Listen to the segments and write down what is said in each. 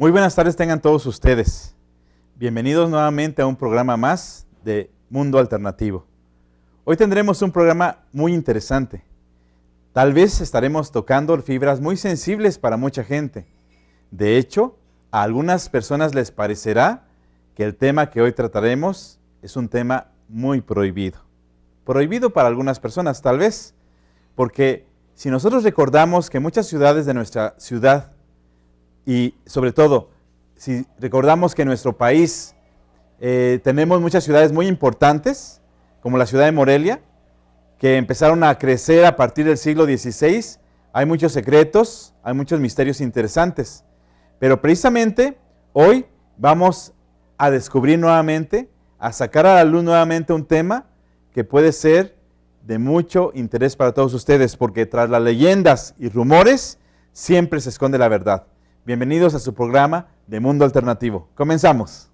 Muy buenas tardes tengan todos ustedes. Bienvenidos nuevamente a un programa más de Mundo Alternativo. Hoy tendremos un programa muy interesante. Tal vez estaremos tocando fibras muy sensibles para mucha gente. De hecho, a algunas personas les parecerá que el tema que hoy trataremos es un tema muy prohibido. Prohibido para algunas personas, tal vez, porque si nosotros recordamos que muchas ciudades de nuestra ciudad, y sobre todo, si recordamos que en nuestro país tenemos muchas ciudades muy importantes, como la ciudad de Morelia, que empezaron a crecer a partir del siglo XVI, hay muchos secretos, hay muchos misterios interesantes. Pero precisamente hoy vamos a descubrir nuevamente, a sacar a la luz nuevamente un tema que puede ser de mucho interés para todos ustedes, porque tras las leyendas y rumores siempre se esconde la verdad. Bienvenidos a su programa de Mundo Alternativo. Comenzamos.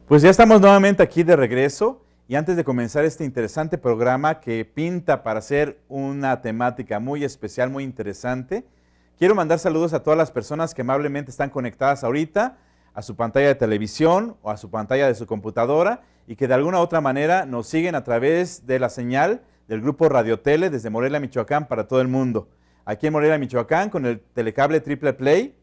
Pues ya estamos nuevamente aquí de regreso y antes de comenzar este interesante programa que pinta para ser una temática muy especial, muy interesante, quiero mandar saludos a todas las personas que amablemente están conectadas ahorita a su pantalla de televisión o a su pantalla de su computadora y que de alguna u otra manera nos siguen a través de la señal del grupo Radio Tele desde Morelia, Michoacán para todo el mundo. Aquí en Morelia, Michoacán con el telecable Triple Play.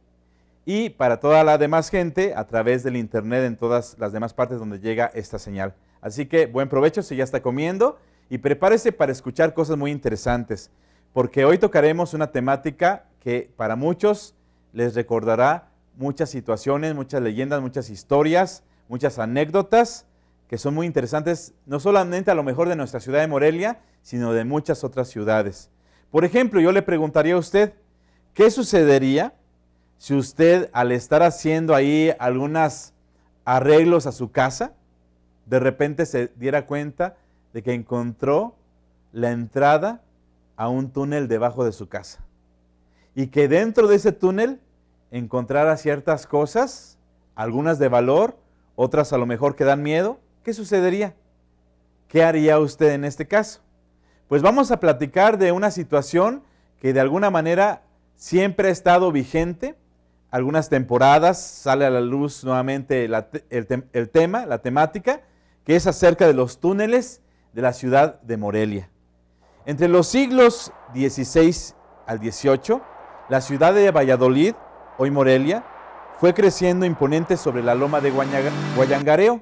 Y para toda la demás gente a través del internet en todas las demás partes donde llega esta señal. Así que buen provecho si ya está comiendo y prepárese para escuchar cosas muy interesantes, porque hoy tocaremos una temática que para muchos les recordará muchas situaciones, muchas leyendas, muchas historias, muchas anécdotas que son muy interesantes, no solamente a lo mejor de nuestra ciudad de Morelia, sino de muchas otras ciudades. Por ejemplo, yo le preguntaría a usted, ¿qué sucedería si usted, al estar haciendo ahí algunos arreglos a su casa, de repente se diera cuenta de que encontró la entrada a un túnel debajo de su casa? Y que dentro de ese túnel encontrara ciertas cosas, algunas de valor, otras a lo mejor que dan miedo. ¿Qué sucedería? ¿Qué haría usted en este caso? Pues vamos a platicar de una situación que de alguna manera siempre ha estado vigente. Algunas temporadas sale a la luz nuevamente el tema, la temática, que es acerca de los túneles de la ciudad de Morelia. Entre los siglos XVI al XVIII, la ciudad de Valladolid, hoy Morelia, fue creciendo imponente sobre la loma de Guayangareo.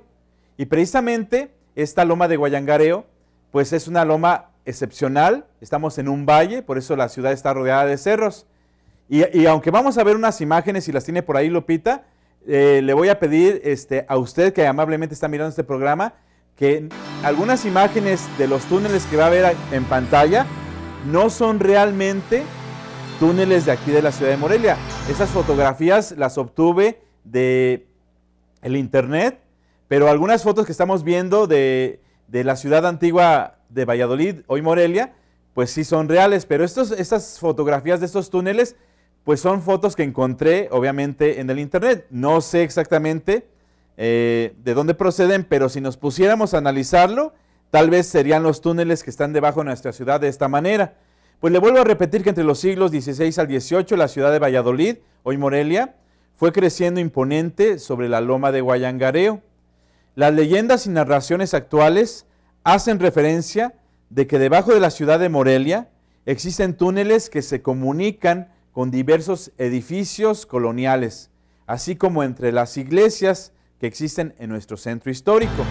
Y precisamente esta loma de Guayangareo, pues es una loma excepcional, estamos en un valle, por eso la ciudad está rodeada de cerros. Y aunque vamos a ver unas imágenes, si las tiene por ahí Lupita, le voy a pedir a usted que amablemente está mirando este programa, que algunas imágenes de los túneles que va a ver en pantalla no son realmente túneles de aquí de la ciudad de Morelia. Esas fotografías las obtuve de el internet, pero algunas fotos que estamos viendo de la ciudad antigua de Valladolid, hoy Morelia, pues sí son reales, pero estas fotografías de estos túneles pues son fotos que encontré obviamente en el internet. No sé exactamente de dónde proceden, pero si nos pusiéramos a analizarlo, tal vez serían los túneles que están debajo de nuestra ciudad de esta manera. Pues le vuelvo a repetir que entre los siglos XVI al XVIII, la ciudad de Valladolid, hoy Morelia, fue creciendo imponente sobre la loma de Guayangareo. Las leyendas y narraciones actuales hacen referencia de que debajo de la ciudad de Morelia existen túneles que se comunican con diversos edificios coloniales, así como entre las iglesias que existen en nuestro centro histórico.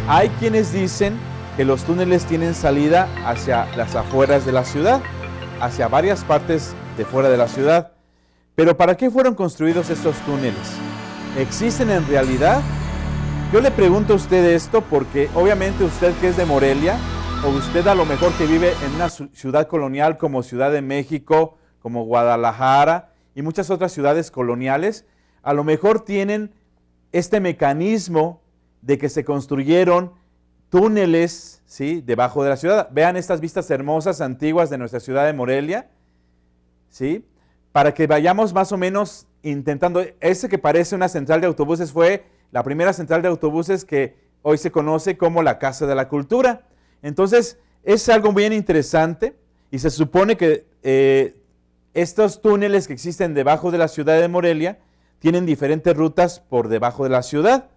Hay quienes dicen que los túneles tienen salida hacia las afueras de la ciudad, hacia varias partes de fuera de la ciudad. Pero ¿para qué fueron construidos estos túneles? ¿Existen en realidad? Yo le pregunto a usted esto porque obviamente usted que es de Morelia o usted a lo mejor que vive en una ciudad colonial como Ciudad de México, como Guadalajara y muchas otras ciudades coloniales, a lo mejor tienen este mecanismo de que se construyeron túneles, ¿sí?, debajo de la ciudad. Vean estas vistas hermosas, antiguas de nuestra ciudad de Morelia, ¿sí?, para que vayamos más o menos intentando. Ese que parece una central de autobuses fue la primera central de autobuses que hoy se conoce como la Casa de la Cultura. Entonces, es algo bien interesante y se supone que estos túneles que existen debajo de la ciudad de Morelia tienen diferentes rutas por debajo de la ciudad.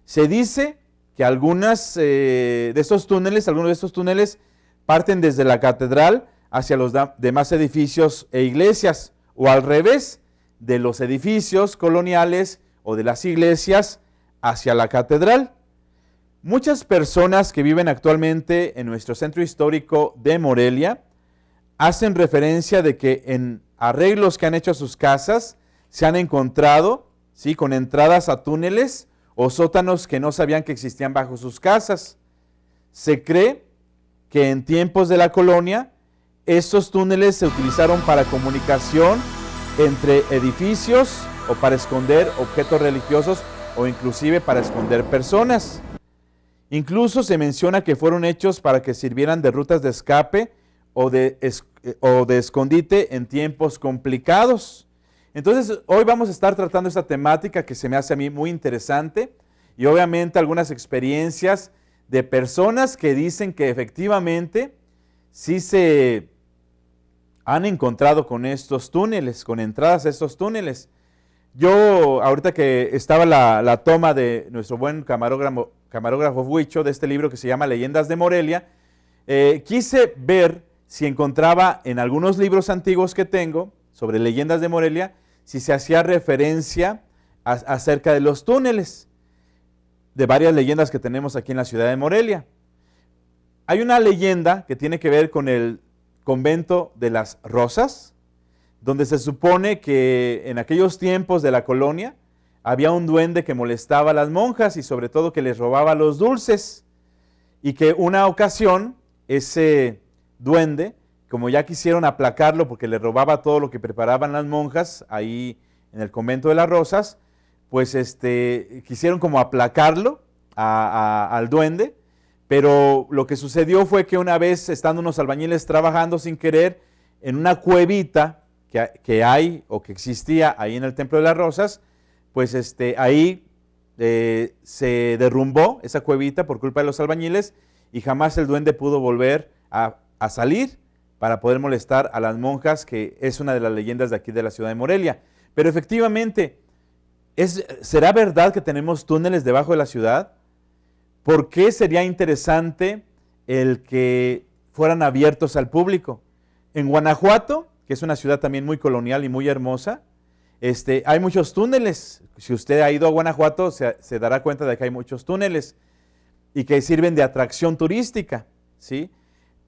Se dice que algunos de estos túneles parten desde la catedral hacia los demás edificios e iglesias, o al revés, de los edificios coloniales o de las iglesias hacia la catedral. Muchas personas que viven actualmente en nuestro centro histórico de Morelia hacen referencia de que en arreglos que han hecho a sus casas se han encontrado, ¿sí?, con entradas a túneles o sótanos que no sabían que existían bajo sus casas. Se cree que en tiempos de la colonia estos túneles se utilizaron para comunicación entre edificios o para esconder objetos religiosos o inclusive para esconder personas. Incluso se menciona que fueron hechos para que sirvieran de rutas de escape o de escondite en tiempos complicados. Entonces, hoy vamos a estar tratando esta temática que se me hace a mí muy interesante y obviamente algunas experiencias de personas que dicen que efectivamente sí se han encontrado con estos túneles, con entradas a estos túneles. Yo, ahorita que estaba la toma de nuestro buen camarógrafo Huicho, de este libro que se llama Leyendas de Morelia, quise ver si encontraba en algunos libros antiguos que tengo sobre leyendas de Morelia, si se hacía referencia acerca de los túneles, de varias leyendas que tenemos aquí en la ciudad de Morelia. Hay una leyenda que tiene que ver con el convento de las Rosas, donde se supone que en aquellos tiempos de la colonia había un duende que molestaba a las monjas y sobre todo que les robaba los dulces, y que una ocasión ese duende, como ya quisieron aplacarlo porque le robaba todo lo que preparaban las monjas ahí en el convento de las Rosas, pues quisieron como aplacarlo al duende, pero lo que sucedió fue que una vez, estando unos albañiles trabajando sin querer en una cuevita que hay o que existía ahí en el Templo de las Rosas, pues ahí se derrumbó esa cuevita por culpa de los albañiles y jamás el duende pudo volver a salir para poder molestar a las monjas, que es una de las leyendas de aquí de la ciudad de Morelia. Pero efectivamente, ¿será verdad que tenemos túneles debajo de la ciudad? ¿Por qué sería interesante el que fueran abiertos al público? En Guanajuato, que es una ciudad también muy colonial y muy hermosa, hay muchos túneles. Si usted ha ido a Guanajuato, se dará cuenta de que hay muchos túneles y que sirven de atracción turística, ¿sí?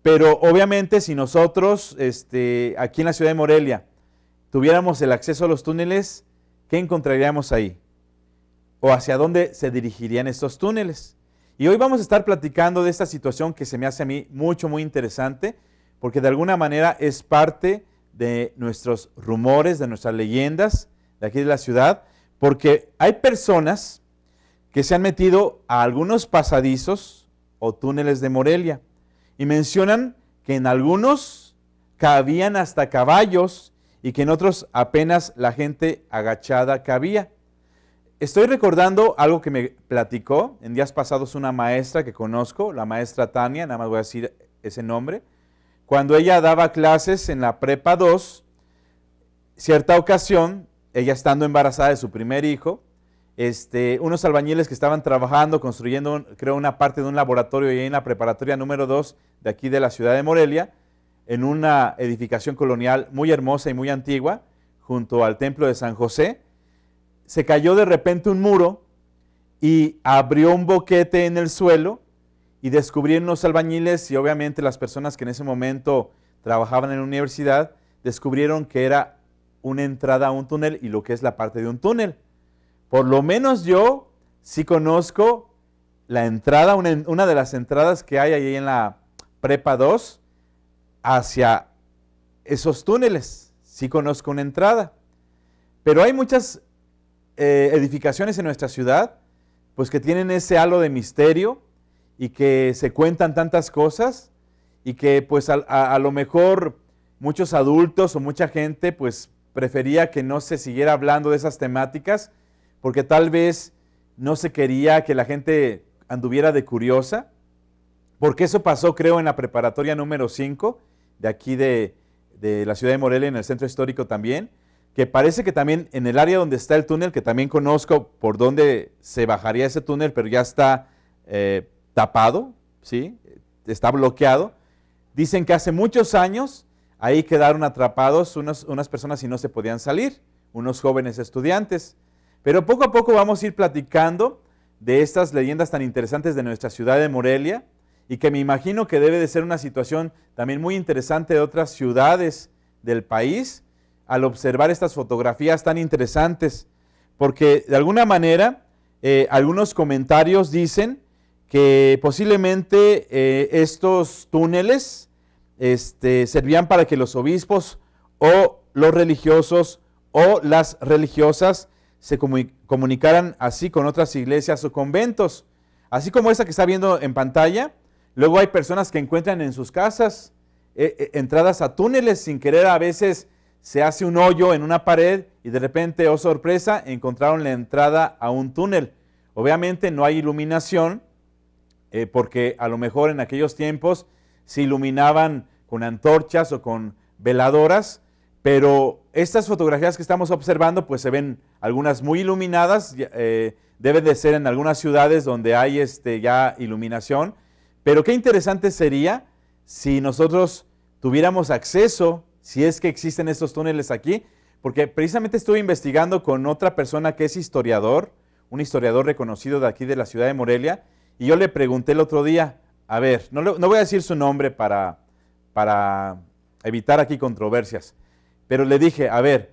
Pero obviamente si nosotros aquí en la ciudad de Morelia tuviéramos el acceso a los túneles, ¿qué encontraríamos ahí? ¿O hacia dónde se dirigirían estos túneles? Y hoy vamos a estar platicando de esta situación que se me hace a mí muy interesante, porque de alguna manera es parte de nuestros rumores, de nuestras leyendas de aquí de la ciudad, porque hay personas que se han metido a algunos pasadizos o túneles de Morelia y mencionan que en algunos cabían hasta caballos y que en otros apenas la gente agachada cabía. Estoy recordando algo que me platicó en días pasados una maestra que conozco, la maestra Tania, nada más voy a decir ese nombre. Cuando ella daba clases en la Prepa 2, cierta ocasión, ella estando embarazada de su primer hijo, unos albañiles que estaban trabajando, construyendo, creo, una parte de un laboratorio ahí en la preparatoria número 2 de aquí de la ciudad de Morelia, en una edificación colonial muy hermosa y muy antigua, junto al templo de San José, se cayó de repente un muro y abrió un boquete en el suelo y descubrieron los albañiles y obviamente las personas que en ese momento trabajaban en la universidad, descubrieron que era una entrada a un túnel y lo que es la parte de un túnel. Por lo menos yo sí conozco la entrada, una de las entradas que hay ahí en la Prepa 2 hacia esos túneles. Sí conozco una entrada. Pero hay muchas edificaciones en nuestra ciudad, pues que tienen ese halo de misterio y que se cuentan tantas cosas y que pues a lo mejor muchos adultos o mucha gente pues prefería que no se siguiera hablando de esas temáticas porque tal vez no se quería que la gente anduviera de curiosa, porque eso pasó creo en la preparatoria número 5 de aquí de la ciudad de Morelia, en el centro histórico también, que parece que también en el área donde está el túnel, que también conozco por dónde se bajaría ese túnel, pero ya está tapado, ¿sí? Está bloqueado. Dicen que hace muchos años ahí quedaron atrapados unas personas y no se podían salir, unos jóvenes estudiantes. Pero poco a poco vamos a ir platicando de estas leyendas tan interesantes de nuestra ciudad de Morelia y que me imagino que debe de ser una situación también muy interesante de otras ciudades del país al observar estas fotografías tan interesantes, porque de alguna manera algunos comentarios dicen que posiblemente estos túneles servían para que los obispos o los religiosos o las religiosas se comunicaran así con otras iglesias o conventos, así como esta que está viendo en pantalla. Luego hay personas que encuentran en sus casas entradas a túneles sin querer. A veces se hace un hoyo en una pared y de repente, oh sorpresa, encontraron la entrada a un túnel. Obviamente no hay iluminación porque a lo mejor en aquellos tiempos se iluminaban con antorchas o con veladoras, pero estas fotografías que estamos observando pues se ven algunas muy iluminadas, deben de ser en algunas ciudades donde hay ya iluminación, pero qué interesante sería si nosotros tuviéramos acceso, si es que existen estos túneles aquí, porque precisamente estuve investigando con otra persona que es historiador, un historiador reconocido de aquí de la ciudad de Morelia, y yo le pregunté el otro día, a ver, no voy a decir su nombre para evitar aquí controversias, pero le dije, a ver,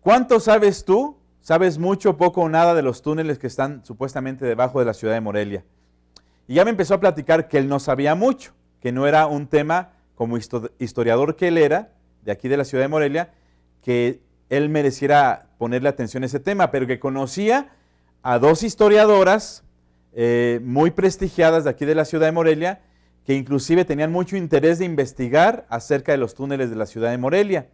¿cuánto sabes tú? ¿Sabes mucho, poco o nada de los túneles que están supuestamente debajo de la ciudad de Morelia? Y ya me empezó a platicar que él no sabía mucho, que no era un tema como historiador que él era, de aquí de la ciudad de Morelia, que él mereciera ponerle atención a ese tema, pero que conocía a dos historiadoras muy prestigiadas de aquí de la ciudad de Morelia, que inclusive tenían mucho interés de investigar acerca de los túneles de la ciudad de Morelia.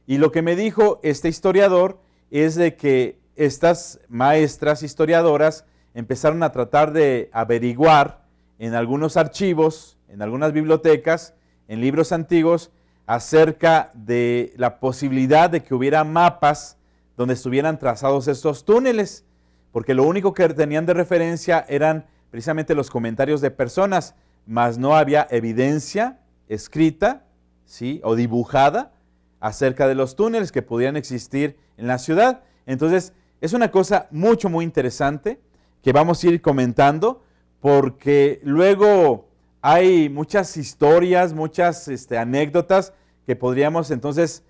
Y lo que me dijo este historiador es de que estas maestras historiadoras empezaron a tratar de averiguar en algunos archivos, en algunas bibliotecas, en libros antiguos, acerca de la posibilidad de que hubiera mapas donde estuvieran trazados estos túneles, porque lo único que tenían de referencia eran precisamente los comentarios de personas, mas no había evidencia escrita, ¿sí?, o dibujada acerca de los túneles que podían existir en la ciudad. Entonces, es una cosa muy interesante que vamos a ir comentando, porque luego hay muchas historias, muchas anécdotas que podríamos entonces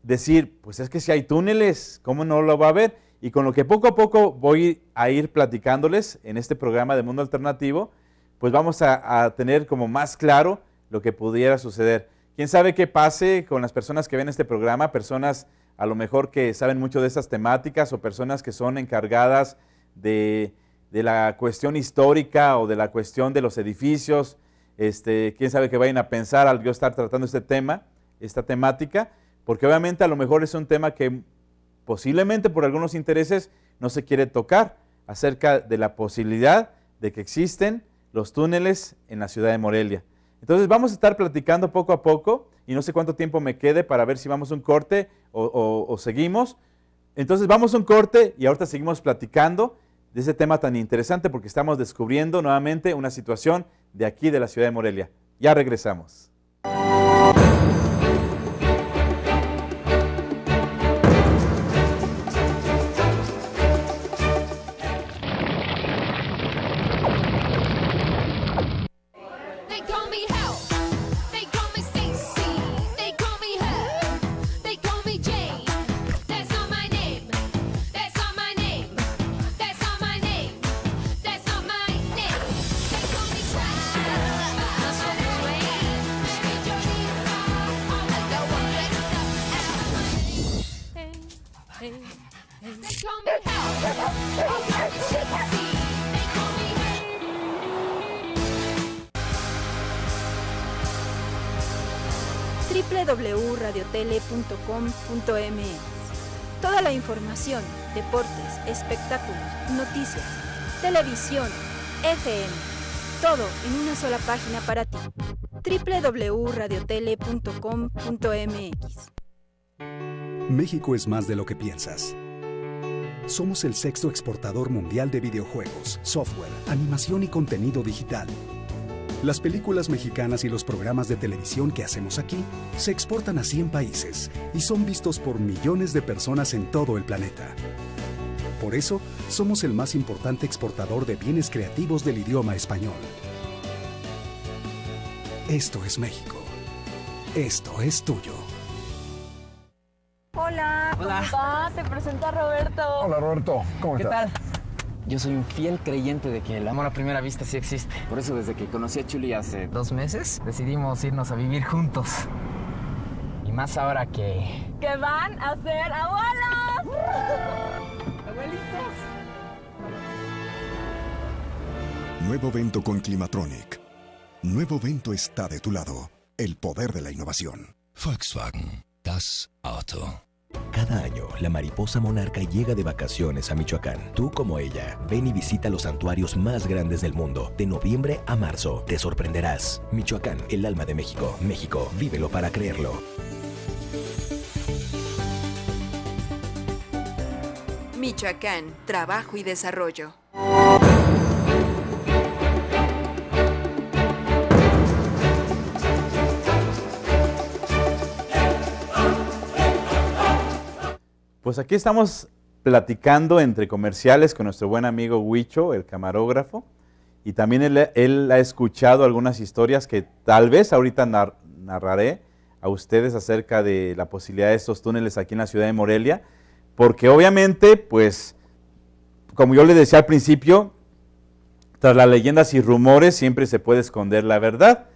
decir, pues es que si hay túneles, ¿cómo no lo va a haber? Y con lo que poco a poco voy a ir platicándoles en este programa de Mundo Alternativo, pues vamos a tener como más claro lo que pudiera suceder. ¿Quién sabe qué pase con las personas que ven este programa? Personas a lo mejor que saben mucho de estas temáticas o personas que son encargadas de la cuestión histórica o de la cuestión de los edificios. Quién sabe qué vayan a pensar al yo estar tratando este tema, esta temática, porque obviamente a lo mejor es un tema que posiblemente por algunos intereses no se quiere tocar, acerca de la posibilidad de que existen los túneles en la ciudad de Morelia. Entonces vamos a estar platicando poco a poco y no sé cuánto tiempo me quede para ver si vamos a un corte o seguimos. Entonces vamos a un corte y ahorita seguimos platicando de ese tema tan interesante porque estamos descubriendo nuevamente una situación de aquí de la ciudad de Morelia. Ya regresamos. www.radiotele.com.mx. Toda la información, deportes, espectáculos, noticias, televisión, FM, todo en una sola página para ti. www.radiotele.com.mx. México es más de lo que piensas. Somos el sexto exportador mundial de videojuegos, software, animación y contenido digital. Las películas mexicanas y los programas de televisión que hacemos aquí se exportan a 100 países y son vistos por millones de personas en todo el planeta. Por eso, somos el más importante exportador de bienes creativos del idioma español. Esto es México. Esto es tuyo. Hola, ¿cómo estás? Te presento a Roberto. Hola Roberto, ¿cómo estás? ¿Qué tal? Yo soy un fiel creyente de que el amor a primera vista sí existe. Por eso desde que conocí a Chuli hace 2 meses, decidimos irnos a vivir juntos. Y más ahora que... ¡Que van a ser abuelos! ¡Abuelitos! Nuevo Vento con Climatronic. Nuevo Vento está de tu lado. El poder de la innovación. Volkswagen, das Auto. Cada año, la mariposa monarca llega de vacaciones a Michoacán. Tú, como ella, ven y visita los santuarios más grandes del mundo. De noviembre a marzo, te sorprenderás. Michoacán, el alma de México. México, vívelo para creerlo. Michoacán, trabajo y desarrollo. Pues aquí estamos platicando entre comerciales con nuestro buen amigo Huicho, el camarógrafo, y también él ha escuchado algunas historias que tal vez ahorita narraré a ustedes acerca de la posibilidad de estos túneles aquí en la ciudad de Morelia, porque obviamente, pues, como yo le decía al principio, tras las leyendas y rumores siempre se puede esconder la verdad,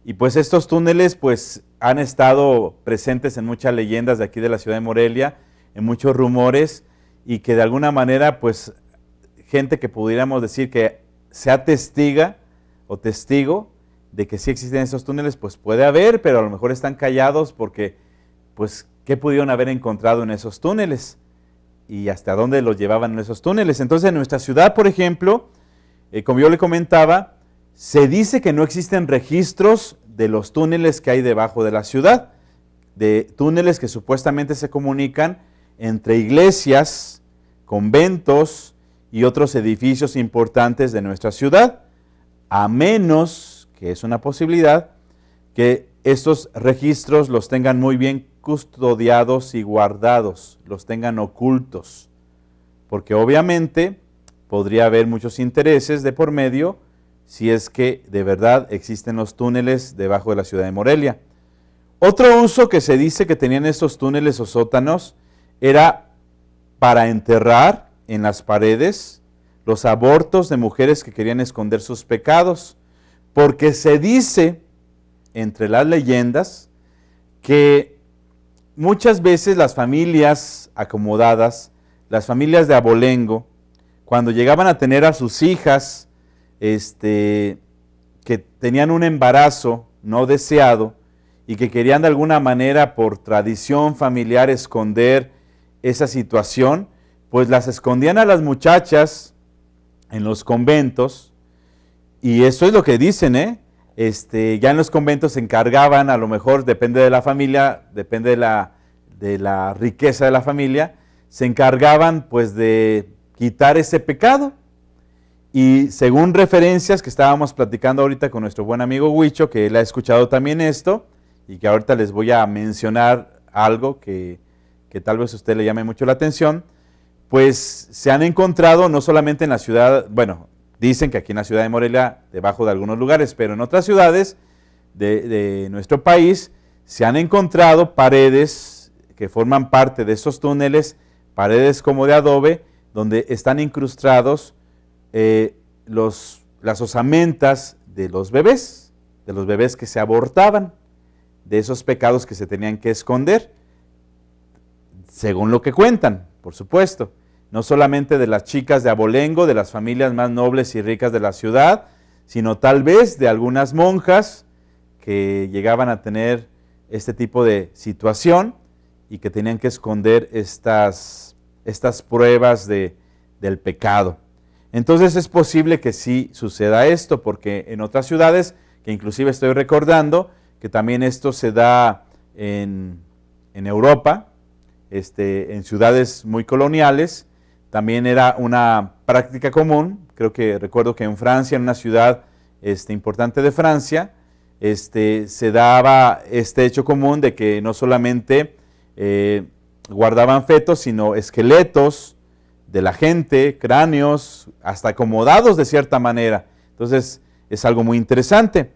y pues estos túneles pues han estado presentes en muchas leyendas de aquí de la ciudad de Morelia, en muchos rumores, y que de alguna manera, pues, gente que pudiéramos decir que sea testiga o testigo de que sí existen esos túneles, pues puede haber, pero a lo mejor están callados porque, pues, ¿qué pudieron haber encontrado en esos túneles? Y hasta dónde los llevaban en esos túneles. Entonces, en nuestra ciudad, por ejemplo, como yo le comentaba, se dice que no existen registros de los túneles que hay debajo de la ciudad, de túneles que supuestamente se comunican entre iglesias, conventos y otros edificios importantes de nuestra ciudad, a menos, que es una posibilidad, que estos registros los tengan muy bien custodiados y guardados, los tengan ocultos, porque obviamente podría haber muchos intereses de por medio si es que de verdad existen los túneles debajo de la ciudad de Morelia. Otro uso que se dice que tenían estos túneles o sótanos era para enterrar en las paredes los abortos de mujeres que querían esconder sus pecados, porque se dice, entre las leyendas, que muchas veces las familias acomodadas, las familias de abolengo, cuando llegaban a tener a sus hijas, que tenían un embarazo no deseado y que querían de alguna manera por tradición familiar esconder esa situación, pues las escondían a las muchachas en los conventos, y eso es lo que dicen, ya en los conventos se encargaban, a lo mejor depende de la familia, depende de la riqueza de la familia, se encargaban pues de quitar ese pecado. Y según referencias que estábamos platicando ahorita con nuestro buen amigo Huicho, que él ha escuchado también esto, y que ahorita les voy a mencionar algo que tal vez a usted le llame mucho la atención, pues se han encontrado no solamente en la ciudad, bueno, dicen que aquí en la ciudad de Morelia, debajo de algunos lugares, pero en otras ciudades de nuestro país, se han encontrado paredes que forman parte de estos túneles, paredes como de adobe, donde están incrustados las osamentas de los bebés que se abortaban, de esos pecados que se tenían que esconder, según lo que cuentan, por supuesto. no solamente de las chicas de abolengo, de las familias más nobles y ricas de la ciudad, sino tal vez de algunas monjas que llegaban a tener este tipo de situación y que tenían que esconder estas pruebas del pecado. Entonces es posible que sí suceda esto, porque en otras ciudades, que inclusive estoy recordando, que también esto se da en Europa, en ciudades muy coloniales, también era una práctica común. Creo que recuerdo que en Francia, en una ciudad importante de Francia, se daba este hecho común de que no solamente guardaban fetos, sino esqueletos de la gente, cráneos, hasta acomodados de cierta manera. Entonces es algo muy interesante.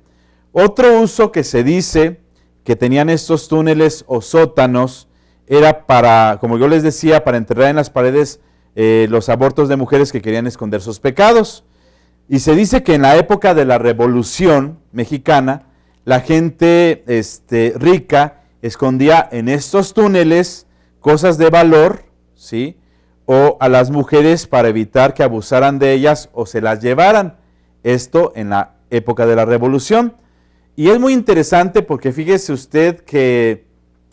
Otro uso que se dice que tenían estos túneles o sótanos era para, como yo les decía, para enterrar en las paredes los abortos de mujeres que querían esconder sus pecados. Y se dice que en la época de la Revolución Mexicana, la gente rica escondía en estos túneles cosas de valor, ¿sí?, o a las mujeres para evitar que abusaran de ellas o se las llevaran. Esto en la época de la Revolución. Y es muy interesante porque fíjese usted que,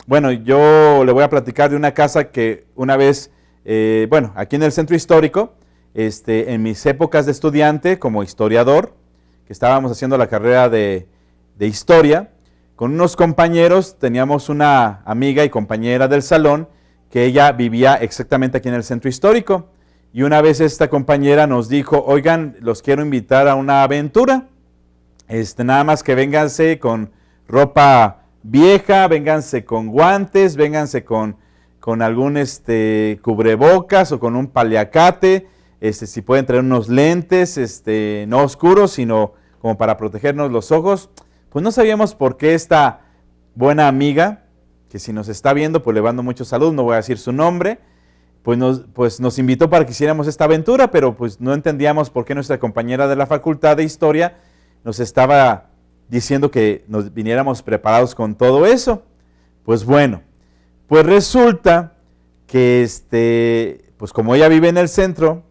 bueno, yo le voy a platicar de una casa que una vez, aquí en el centro histórico, en mis épocas de estudiante como historiador, que estábamos haciendo la carrera de historia, con unos compañeros, teníamos una amiga y compañera del salón, que ella vivía exactamente aquí en el centro histórico. Y una vez esta compañera nos dijo, oigan, los quiero invitar a una aventura. Nada más que vénganse con ropa vieja, vénganse con guantes, vénganse con algún cubrebocas o con un paliacate, si pueden traer unos lentes, no oscuros, sino como para protegernos los ojos. Pues no sabíamos por qué esta buena amiga, que si nos está viendo, pues le mando mucho salud, no voy a decir su nombre, pues nos invitó para que hiciéramos esta aventura, pero pues no entendíamos por qué nuestra compañera de la Facultad de Historia nos estaba diciendo que nos viniéramos preparados con todo eso. Pues bueno, pues resulta que pues como ella vive en el centro,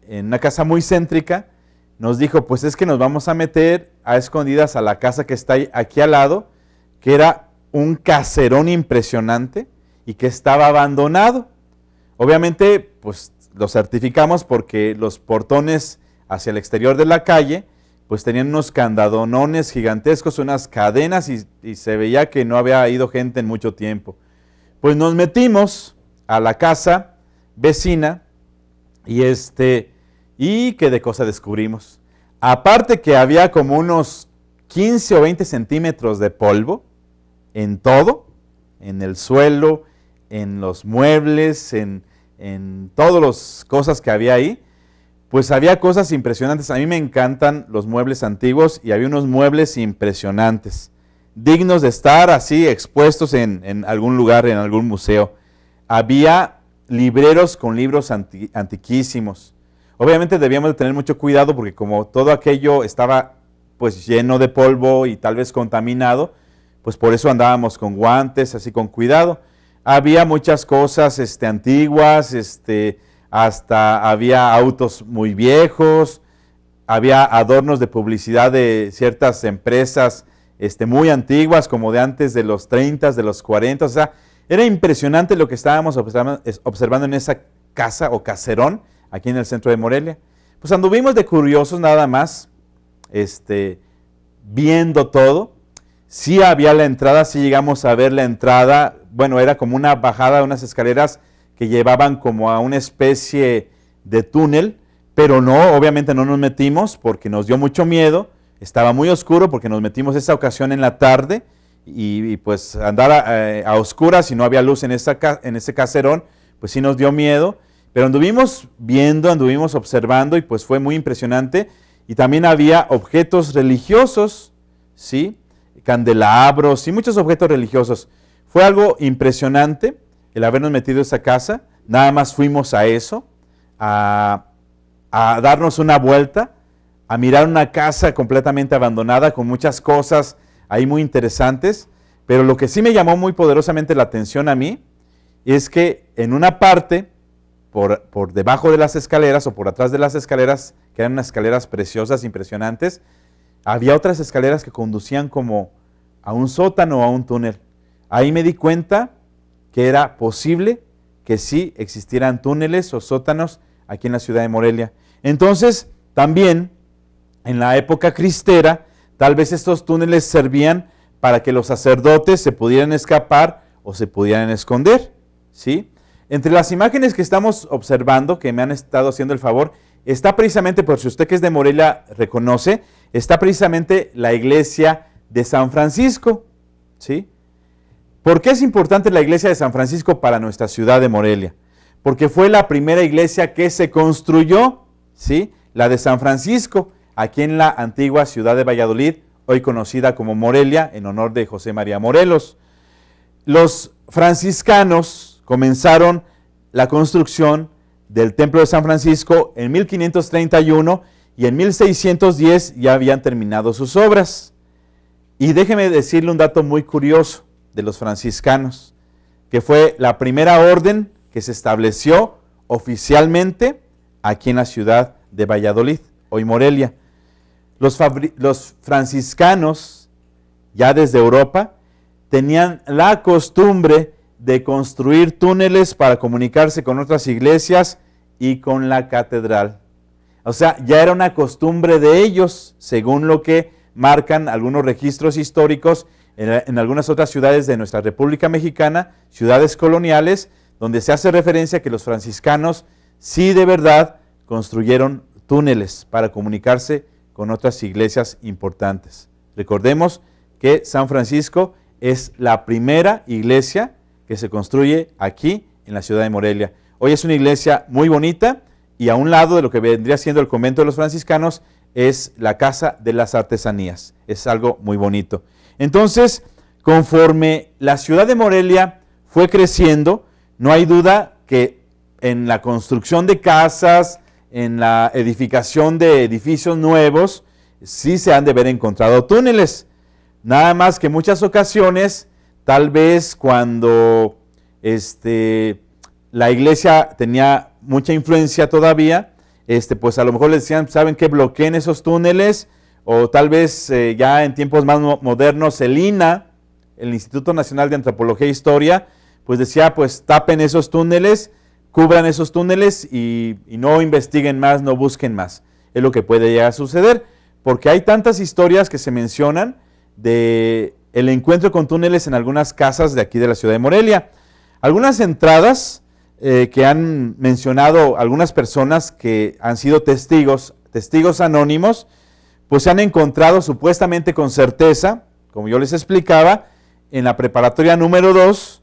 en una casa muy céntrica, nos dijo, pues es que nos vamos a meter a escondidas a la casa que está aquí al lado, que era un caserón impresionante y que estaba abandonado. Obviamente, pues lo certificamos porque los portones hacia el exterior de la calle, pues tenían unos candadonones gigantescos, unas cadenas y se veía que no había ido gente en mucho tiempo. Pues nos metimos a la casa vecina y qué de cosa descubrimos. Aparte que había como unos 15 o 20 centímetros de polvo en todo, en el suelo, en los muebles, en todas las cosas que había ahí. Pues había cosas impresionantes. A mí me encantan los muebles antiguos y había unos muebles impresionantes, dignos de estar así expuestos en algún lugar, en algún museo. Había libreros con libros antiquísimos. Obviamente debíamos de tener mucho cuidado porque como todo aquello estaba pues lleno de polvo y tal vez contaminado, pues por eso andábamos con guantes, así con cuidado. Había muchas cosas antiguas, hasta había autos muy viejos, había adornos de publicidad de ciertas empresas muy antiguas, como de antes de los 30, de los 40, o sea, era impresionante lo que estábamos observando en esa casa o caserón, aquí en el centro de Morelia. Pues anduvimos de curiosos nada más, viendo todo. Sí había la entrada, sí llegamos a ver la entrada, bueno, era como una bajada de unas escaleras que llevaban como a una especie de túnel, pero no, obviamente no nos metimos porque nos dio mucho miedo, estaba muy oscuro porque nos metimos esa ocasión en la tarde y pues andar a oscuras y no había luz en ese caserón, pues sí nos dio miedo, pero anduvimos viendo, anduvimos observando y pues fue muy impresionante. Y también había objetos religiosos, ¿sí?, candelabros y muchos objetos religiosos. Fue algo impresionante el habernos metido a esa casa. Nada más fuimos a eso, a darnos una vuelta, a mirar una casa completamente abandonada con muchas cosas ahí muy interesantes. Pero lo que sí me llamó muy poderosamente la atención a mí es que en una parte por debajo de las escaleras o por atrás de las escaleras, que eran unas escaleras preciosas, impresionantes, había otras escaleras que conducían como a un sótano o a un túnel. Ahí me di cuenta que era posible que sí existieran túneles o sótanos aquí en la ciudad de Morelia. Entonces, también en la época cristera, tal vez estos túneles servían para que los sacerdotes se pudieran escapar o se pudieran esconder, ¿sí? Entre las imágenes que estamos observando, que me han estado haciendo el favor, está precisamente, por si usted que es de Morelia reconoce, está precisamente la iglesia de San Francisco, ¿sí? ¿Por qué es importante la iglesia de San Francisco para nuestra ciudad de Morelia? Porque fue la primera iglesia que se construyó, ¿sí? La de San Francisco, aquí en la antigua ciudad de Valladolid, hoy conocida como Morelia, en honor de José María Morelos. Los franciscanos comenzaron la construcción del Templo de San Francisco en 1531 y en 1610 ya habían terminado sus obras. Y déjeme decirle un dato muy curioso de los franciscanos, que fue la primera orden que se estableció oficialmente aquí en la ciudad de Valladolid, hoy Morelia. Los franciscanos, ya desde Europa, tenían la costumbre de construir túneles para comunicarse con otras iglesias y con la catedral. O sea, ya era una costumbre de ellos, según lo que marcan algunos registros históricos en algunas otras ciudades de nuestra República Mexicana, ciudades coloniales, donde se hace referencia a que los franciscanos sí de verdad construyeron túneles para comunicarse con otras iglesias importantes. Recordemos que San Francisco es la primera iglesia que se construye aquí en la ciudad de Morelia. Hoy es una iglesia muy bonita y a un lado de lo que vendría siendo el convento de los franciscanos es la Casa de las Artesanías. Es algo muy bonito. Entonces, conforme la ciudad de Morelia fue creciendo, no hay duda que en la construcción de casas, en la edificación de edificios nuevos, sí se han de haber encontrado túneles. Nada más que en muchas ocasiones, tal vez cuando la iglesia tenía mucha influencia todavía, pues a lo mejor les decían, ¿saben qué? Bloqueen esos túneles, o tal vez ya en tiempos más modernos el INAH, el Instituto Nacional de Antropología e Historia, pues decía, pues tapen esos túneles, cubran esos túneles y no investiguen más, no busquen más. Es lo que puede llegar a suceder, porque hay tantas historias que se mencionan de el encuentro con túneles en algunas casas de aquí de la ciudad de Morelia. Algunas entradas que han mencionado algunas personas que han sido testigos anónimos, pues se han encontrado supuestamente con certeza, como yo les explicaba, en la preparatoria número 2,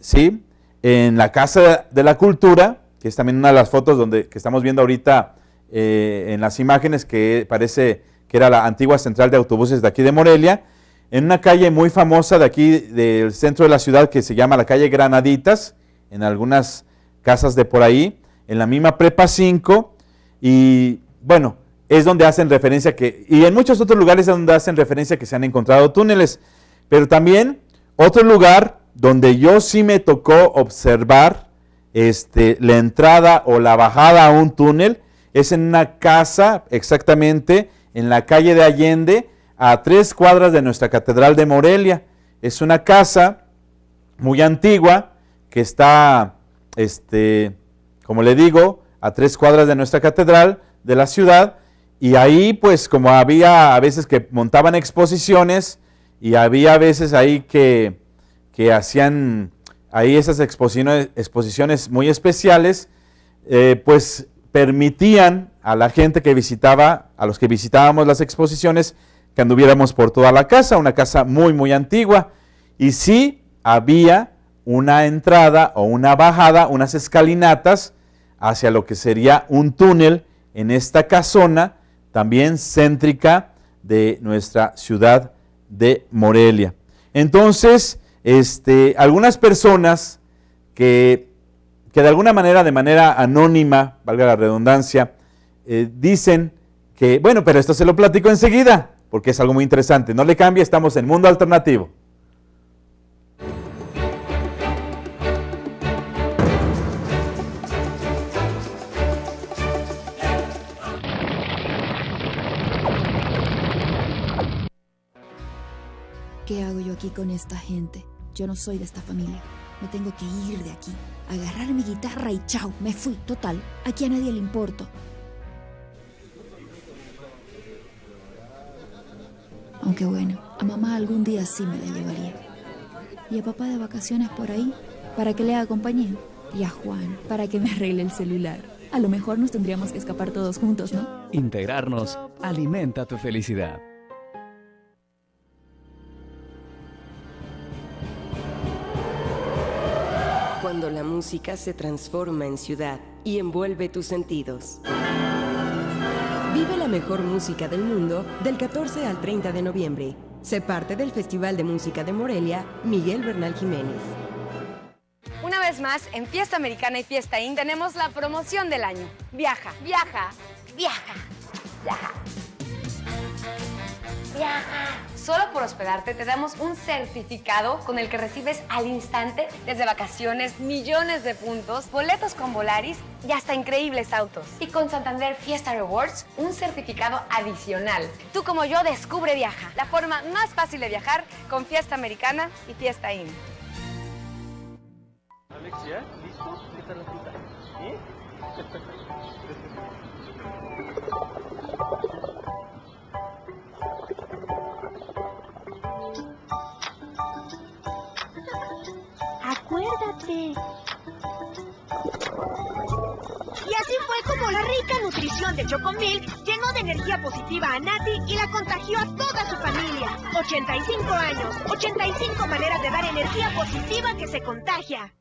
¿sí? En la Casa de la Cultura, que es también una de las fotos que estamos viendo ahorita en las imágenes, que parece que era la antigua central de autobuses de aquí de Morelia, en una calle muy famosa de aquí del centro de la ciudad que se llama la calle Granaditas, en algunas casas de por ahí, en la misma Prepa 5, y bueno, es donde hacen referencia y en muchos otros lugares es donde hacen referencia que se han encontrado túneles, pero también otro lugar donde yo sí me tocó observar la entrada o la bajada a un túnel, es en una casa exactamente en la calle de Allende, a 3 cuadras de nuestra Catedral de Morelia. Es una casa muy antigua que está, como le digo, a 3 cuadras de nuestra Catedral de la ciudad, y ahí pues como había a veces que montaban exposiciones y había a veces ahí que hacían ahí esas exposiciones muy especiales, pues permitían a la gente que visitaba, a los que visitábamos las exposiciones, que anduviéramos por toda la casa, una casa muy muy antigua, y sí había una entrada o una bajada, unas escalinatas hacia lo que sería un túnel en esta casona, también céntrica de nuestra ciudad de Morelia. Entonces, algunas personas que de alguna manera, de manera anónima, valga la redundancia, dicen que, bueno, pero esto se lo platico enseguida, porque es algo muy interesante. No le cambie, estamos en Mundo Alternativo. ¿Qué hago yo aquí con esta gente? Yo no soy de esta familia. Me tengo que ir de aquí. Agarrar mi guitarra y chao, me fui. Total, aquí a nadie le importo. Aunque bueno, a mamá algún día sí me la llevaría. Y a papá de vacaciones por ahí, para que le haga compañía. Y a Juan, para que me arregle el celular. A lo mejor nos tendríamos que escapar todos juntos, ¿no? Integrarnos alimenta tu felicidad. Cuando la música se transforma en ciudad y envuelve tus sentidos. Vive la mejor música del mundo del 14 al 30 de noviembre. Sé parte del Festival de Música de Morelia, Miguel Bernal Jiménez. Una vez más, en Fiesta Americana y Fiesta In tenemos la promoción del año. Viaja, viaja, viaja, viaja. Viaja. Solo por hospedarte te damos un certificado con el que recibes al instante desde vacaciones, millones de puntos, boletos con Volaris y hasta increíbles autos. Y con Santander Fiesta Rewards, un certificado adicional. Tú como yo descubre Viaja, la forma más fácil de viajar con Fiesta Americana y Fiesta In. Alex, ¿ya? ¿Listo? ¿Qué tal la cita? ¿Sí? Acuérdate. Y así fue como la rica nutrición de Chocomilk llenó de energía positiva a Nati y la contagió a toda su familia. 85 años, 85 maneras de dar energía positiva que se contagia.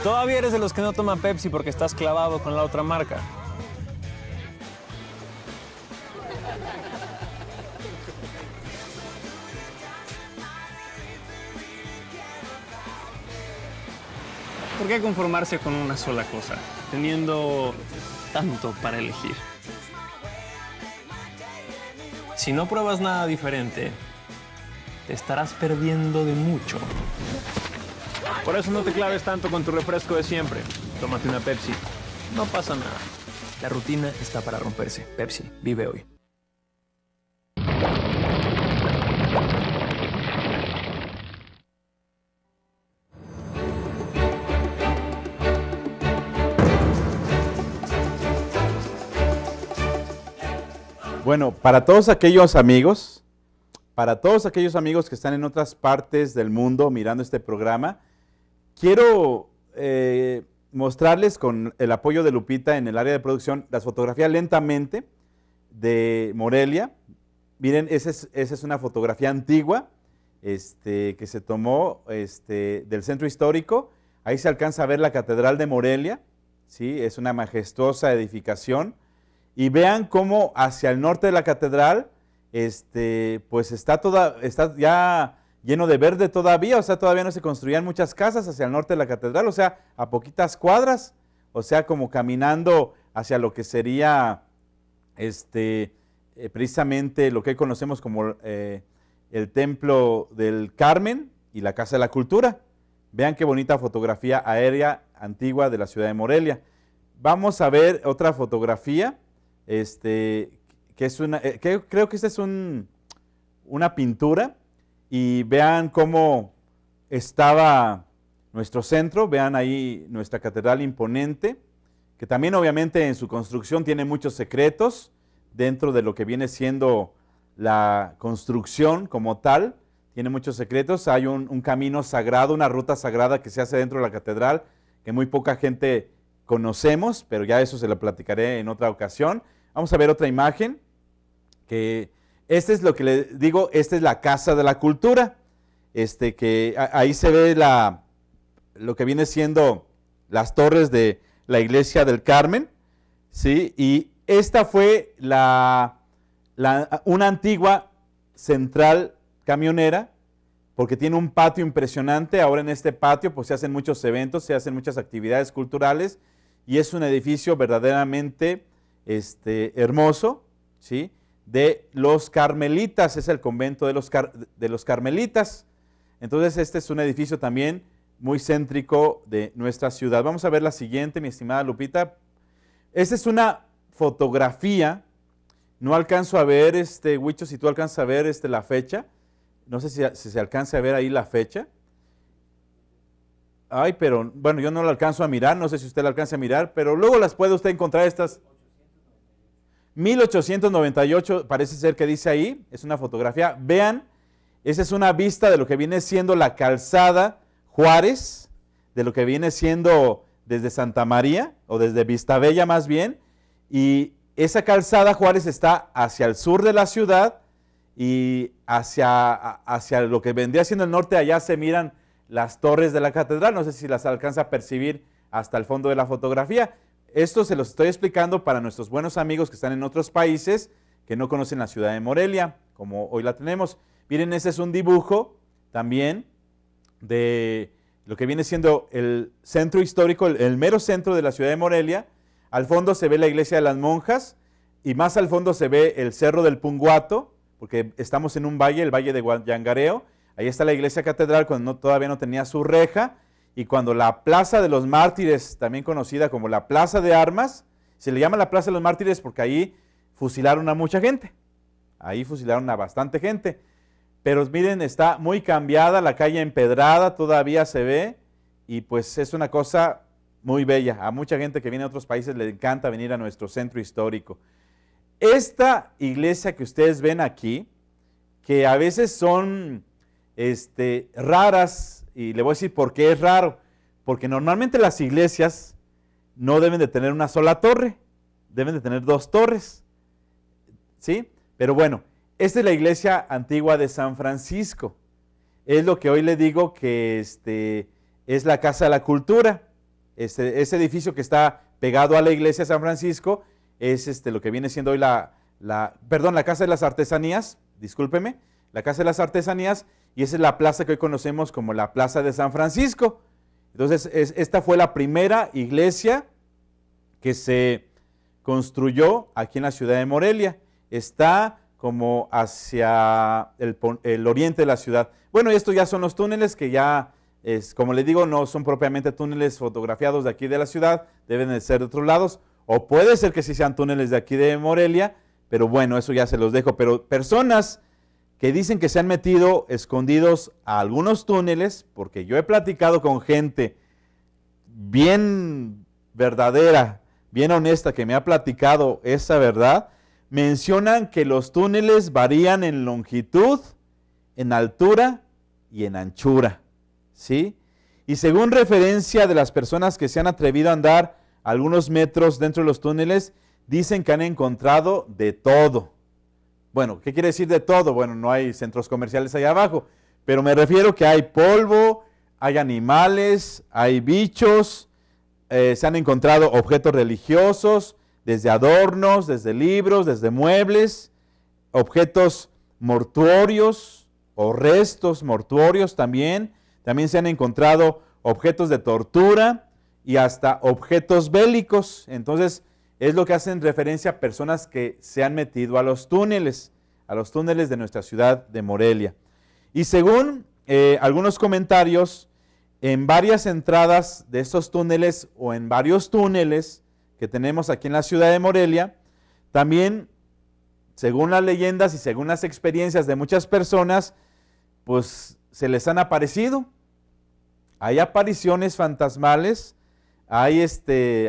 Todavía eres de los que no toman Pepsi porque estás clavado con la otra marca. ¿Por qué conformarse con una sola cosa, teniendo tanto para elegir? Si no pruebas nada diferente, te estarás perdiendo de mucho. Por eso no te claves tanto con tu refresco de siempre. Tómate una Pepsi. No pasa nada. La rutina está para romperse. Pepsi, vive hoy. Bueno, para todos aquellos amigos que están en otras partes del mundo mirando este programa, quiero mostrarles con el apoyo de Lupita en el área de producción las fotografías lentamente de Morelia. Miren, esa es una fotografía antigua que se tomó del centro histórico. Ahí se alcanza a ver la Catedral de Morelia, ¿sí? Es una majestuosa edificación. Y vean cómo hacia el norte de la catedral, pues está ya lleno de verde todavía, o sea, todavía no se construían muchas casas hacia el norte de la catedral, o sea, a poquitas cuadras, o sea, como caminando hacia lo que sería, precisamente lo que hoy conocemos como el Templo del Carmen y la Casa de la Cultura. Vean qué bonita fotografía aérea antigua de la ciudad de Morelia. Vamos a ver otra fotografía, que es creo que esta es una pintura, y vean cómo estaba nuestro centro, vean ahí nuestra catedral imponente, que también obviamente en su construcción tiene muchos secretos dentro de lo que viene siendo la construcción como tal, tiene muchos secretos. Hay un camino sagrado, una ruta sagrada que se hace dentro de la catedral, que muy poca gente conocemos, pero ya eso se lo platicaré en otra ocasión. Vamos a ver otra imagen, que este es lo que le digo, esta es la Casa de la Cultura, que ahí se ve lo que viene siendo las torres de la Iglesia del Carmen, ¿sí? Y esta fue una antigua central camionera, porque tiene un patio impresionante. Ahora en este patio pues se hacen muchos eventos, se hacen muchas actividades culturales, y es un edificio verdaderamente hermoso, ¿sí? De los Carmelitas, es el convento de los Carmelitas. Entonces este es un edificio también muy céntrico de nuestra ciudad. Vamos a ver la siguiente, mi estimada Lupita. Esta es una fotografía, no alcanzo a ver, Huicho, si tú alcanzas a ver la fecha, no sé si se alcanza a ver ahí la fecha. Ay, pero bueno, yo no la alcanzo a mirar, no sé si usted la alcanza a mirar, pero luego las puede usted encontrar estas. 1898 parece ser que dice ahí, es una fotografía. Vean, esa es una vista de lo que viene siendo la calzada Juárez, de lo que viene siendo desde Santa María, o desde Vistabella más bien, y esa calzada Juárez está hacia el sur de la ciudad, y hacia lo que vendría siendo el norte, allá se miran las torres de la catedral, no sé si las alcanza a percibir hasta el fondo de la fotografía. Esto se los estoy explicando para nuestros buenos amigos que están en otros países, que no conocen la ciudad de Morelia, como hoy la tenemos. Miren, ese es un dibujo también de lo que viene siendo el centro histórico, el mero centro de la ciudad de Morelia. Al fondo se ve la iglesia de las monjas, y más al fondo se ve el cerro del Punguato, porque estamos en un valle, el valle de Guayangareo. Ahí está la iglesia catedral cuando todavía no tenía su reja, y cuando la Plaza de los Mártires, también conocida como la Plaza de Armas, se le llama la Plaza de los Mártires porque ahí fusilaron a mucha gente, ahí fusilaron a bastante gente, pero miren, está muy cambiada, la calle empedrada todavía se ve, y pues es una cosa muy bella. A mucha gente que viene de otros países le encanta venir a nuestro centro histórico. Esta iglesia que ustedes ven aquí, que a veces son raras, y le voy a decir por qué es raro, porque normalmente las iglesias no deben de tener una sola torre, deben de tener 2 torres, ¿sí? Pero bueno, esta es la iglesia antigua de San Francisco, es lo que hoy le digo que es la Casa de la Cultura. Ese edificio que está pegado a la iglesia de San Francisco es lo que viene siendo hoy la Casa de las Artesanías, discúlpeme, la Casa de las Artesanías, y esa es la plaza que hoy conocemos como la Plaza de San Francisco. Entonces, esta fue la primera iglesia que se construyó aquí en la ciudad de Morelia. Está como hacia el oriente de la ciudad. Bueno, estos ya son los túneles que ya, como le digo, no son propiamente túneles fotografiados de aquí de la ciudad, deben de ser de otros lados, o puede ser que sí sean túneles de aquí de Morelia, pero bueno, eso ya se los dejo. Pero personas que dicen que se han metido escondidos a algunos túneles, porque yo he platicado con gente bien verdadera, bien honesta, que me ha platicado esa verdad, mencionan que los túneles varían en longitud, en altura y en anchura, ¿sí? Y según referencia de las personas que se han atrevido a andar algunos metros dentro de los túneles, dicen que han encontrado de todo. Bueno, ¿qué quiere decir de todo? Bueno, no hay centros comerciales allá abajo, pero me refiero que hay polvo, hay animales, hay bichos, se han encontrado objetos religiosos, desde adornos, desde libros, desde muebles, objetos mortuorios o restos mortuorios también. También se han encontrado objetos de tortura y hasta objetos bélicos. Entonces, es lo que hacen referencia a personas que se han metido a los túneles de nuestra ciudad de Morelia. Y según algunos comentarios, en varias entradas de estos túneles o en varios túneles que tenemos aquí en la ciudad de Morelia, también, según las leyendas y según las experiencias de muchas personas, pues se les han aparecido. Hay apariciones fantasmales, hay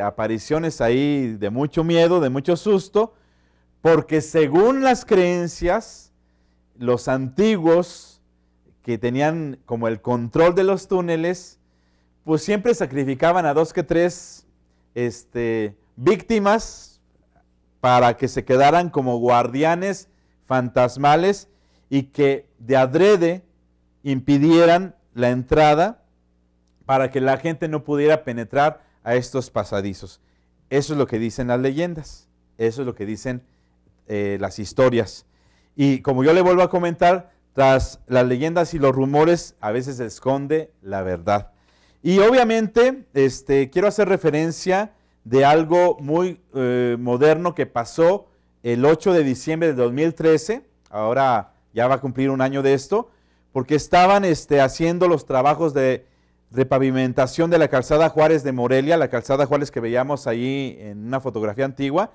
apariciones ahí de mucho miedo, de mucho susto, porque según las creencias, los antiguos que tenían como el control de los túneles, pues siempre sacrificaban a 2 que 3 víctimas para que se quedaran como guardianes fantasmales y que de adrede impidieran la entrada para que la gente no pudiera penetrar a estos pasadizos. Eso es lo que dicen las leyendas, eso es lo que dicen las historias. Y como yo le vuelvo a comentar, tras las leyendas y los rumores a veces se esconde la verdad. Y obviamente quiero hacer referencia de algo muy moderno que pasó el 8 de diciembre de 2013, ahora ya va a cumplir un año de esto, porque estaban haciendo los trabajos de repavimentación de la calzada Juárez de Morelia, la calzada Juárez que veíamos ahí en una fotografía antigua,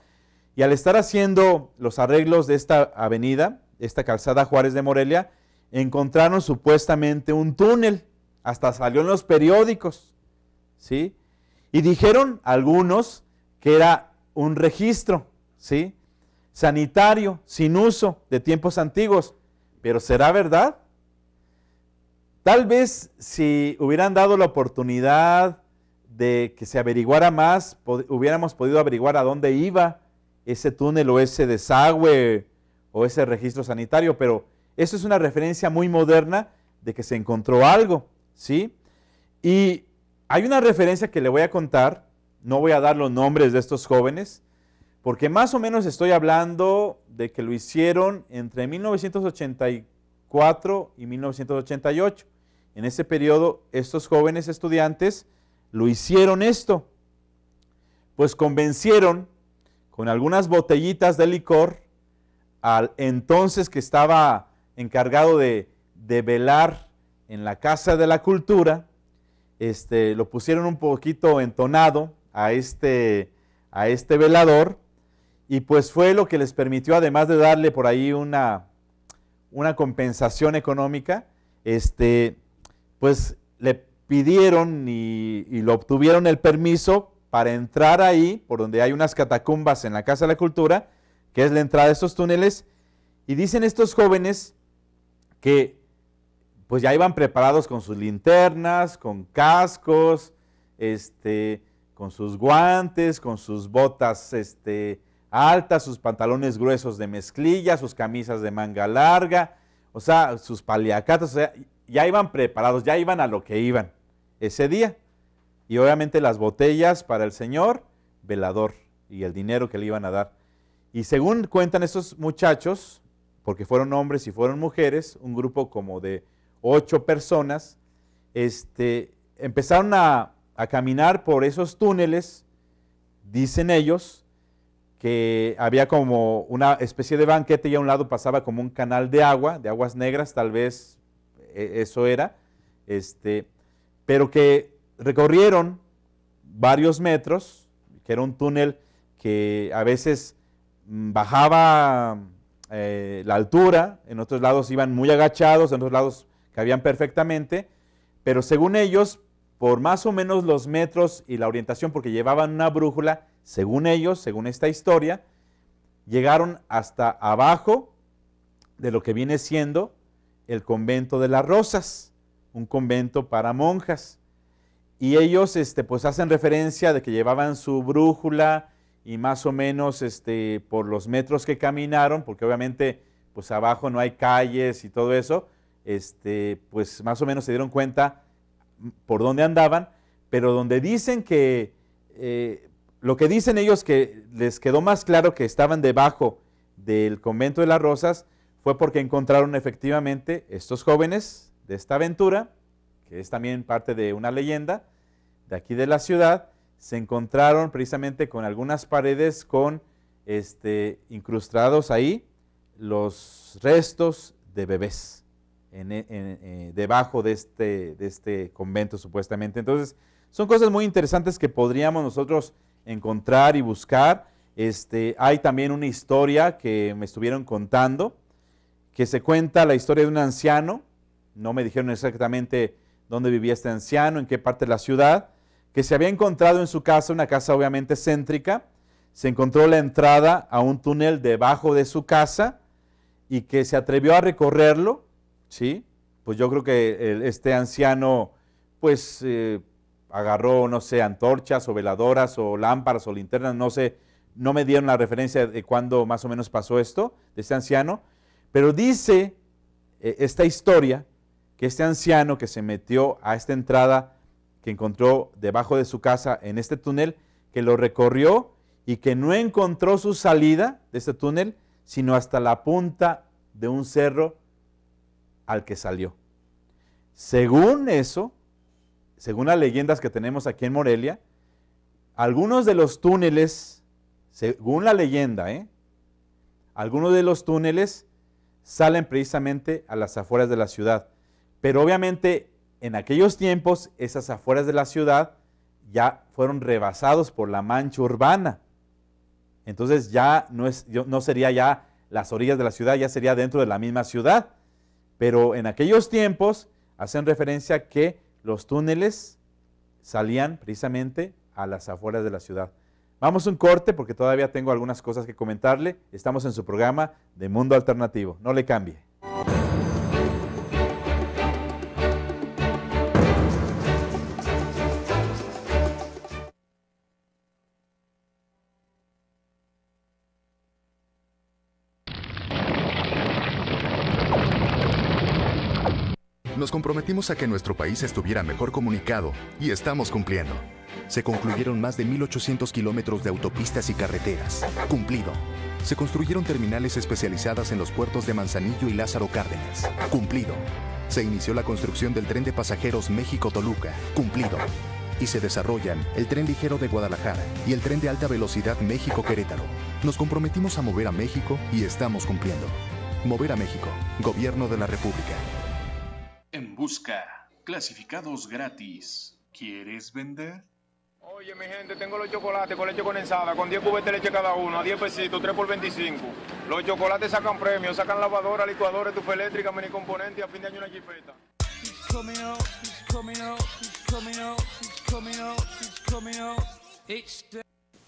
y al estar haciendo los arreglos de esta avenida, esta calzada Juárez de Morelia, encontraron supuestamente un túnel, hasta salió en los periódicos, ¿sí? Y dijeron algunos que era un registro, ¿sí?, sanitario, sin uso, de tiempos antiguos. ¿Pero será verdad? Tal vez si hubieran dado la oportunidad de que se averiguara más, hubiéramos podido averiguar a dónde iba ese túnel o ese desagüe o ese registro sanitario, pero eso es una referencia muy moderna de que se encontró algo, ¿sí? Y hay una referencia que le voy a contar, no voy a dar los nombres de estos jóvenes, porque más o menos estoy hablando de que lo hicieron entre 1984 y 1988. En ese periodo, estos jóvenes estudiantes lo hicieron esto. Pues convencieron con algunas botellitas de licor al entonces que estaba encargado de velar en la Casa de la Cultura. Lo pusieron un poquito entonado a este velador, y pues fue lo que les permitió, además de darle por ahí una compensación económica, pues le pidieron y lo obtuvieron el permiso para entrar ahí, por donde hay unas catacumbas en la Casa de la Cultura, que es la entrada de estos túneles, y dicen estos jóvenes que pues ya iban preparados con sus linternas, con cascos, con sus guantes, con sus botas altas, sus pantalones gruesos de mezclilla, sus camisas de manga larga, o sea, sus paliacatos, o sea, ya iban preparados, ya iban a lo que iban ese día. Y obviamente las botellas para el señor velador y el dinero que le iban a dar. Y según cuentan estos muchachos, porque fueron hombres y fueron mujeres, un grupo como de 8 personas, empezaron a caminar por esos túneles. Dicen ellos que había como una especie de banquete y a un lado pasaba como un canal de aguas negras, tal vez eso era, pero que recorrieron varios metros, que era un túnel que a veces bajaba la altura, en otros lados iban muy agachados, en otros lados cabían perfectamente, pero según ellos, por más o menos los metros y la orientación, porque llevaban una brújula, según ellos, según esta historia, llegaron hasta abajo de lo que viene siendo el convento de las Rosas, un convento para monjas. Y ellos pues hacen referencia de que llevaban su brújula y más o menos por los metros que caminaron, porque obviamente pues abajo no hay calles y todo eso, pues más o menos se dieron cuenta por dónde andaban, pero donde dicen que, lo que dicen ellos que les quedó más claro que estaban debajo del convento de las Rosas, fue porque encontraron efectivamente estos jóvenes de esta aventura, que es también parte de una leyenda de aquí de la ciudad, se encontraron precisamente con algunas paredes con incrustados ahí los restos de bebés debajo de este convento supuestamente. Entonces son cosas muy interesantes que podríamos nosotros encontrar y buscar. Hay también una historia que me estuvieron contando, que se cuenta la historia de un anciano, no me dijeron exactamente dónde vivía este anciano, en qué parte de la ciudad, que se había encontrado en su casa, una casa obviamente céntrica, se encontró la entrada a un túnel debajo de su casa y que se atrevió a recorrerlo, ¿sí? Pues yo creo que este anciano pues agarró, no sé, antorchas o veladoras o lámparas o linternas, no sé, no me dieron la referencia de cuándo más o menos pasó esto, de este anciano, pero dice esta historia que este anciano que se metió a esta entrada que encontró debajo de su casa en este túnel, que lo recorrió y que no encontró su salida de este túnel, sino hasta la punta de un cerro al que salió. Según eso, según las leyendas que tenemos aquí en Morelia, algunos de los túneles, según la leyenda, algunos de los túneles salen precisamente a las afueras de la ciudad. Pero obviamente en aquellos tiempos esas afueras de la ciudad ya fueron rebasados por la mancha urbana. Entonces ya no sería ya las orillas de la ciudad, ya sería dentro de la misma ciudad. Pero en aquellos tiempos hacen referencia a que los túneles salían precisamente a las afueras de la ciudad. Vamos a un corte porque todavía tengo algunas cosas que comentarle. Estamos en su programa de Mundo Alternativo. No le cambie. Nos comprometimos a que nuestro país estuviera mejor comunicado y estamos cumpliendo. Se concluyeron más de 1,800 kilómetros de autopistas y carreteras. Cumplido. Se construyeron terminales especializadas en los puertos de Manzanillo y Lázaro Cárdenas. Cumplido. Se inició la construcción del tren de pasajeros México-Toluca. Cumplido. Y se desarrollan el tren ligero de Guadalajara y el tren de alta velocidad México-Querétaro. Nos comprometimos a mover a México y estamos cumpliendo. Mover a México. Gobierno de la República. En busca. Clasificados gratis. ¿Quieres vender? Oye, mi gente, tengo los chocolates con leche condensada, con 10 cubetas de leche cada uno, a 10 pesitos, 3 por 25. Los chocolates sacan premios, sacan lavadora, licuadora, estufa eléctrica, mini componente y a fin de año una jipeta.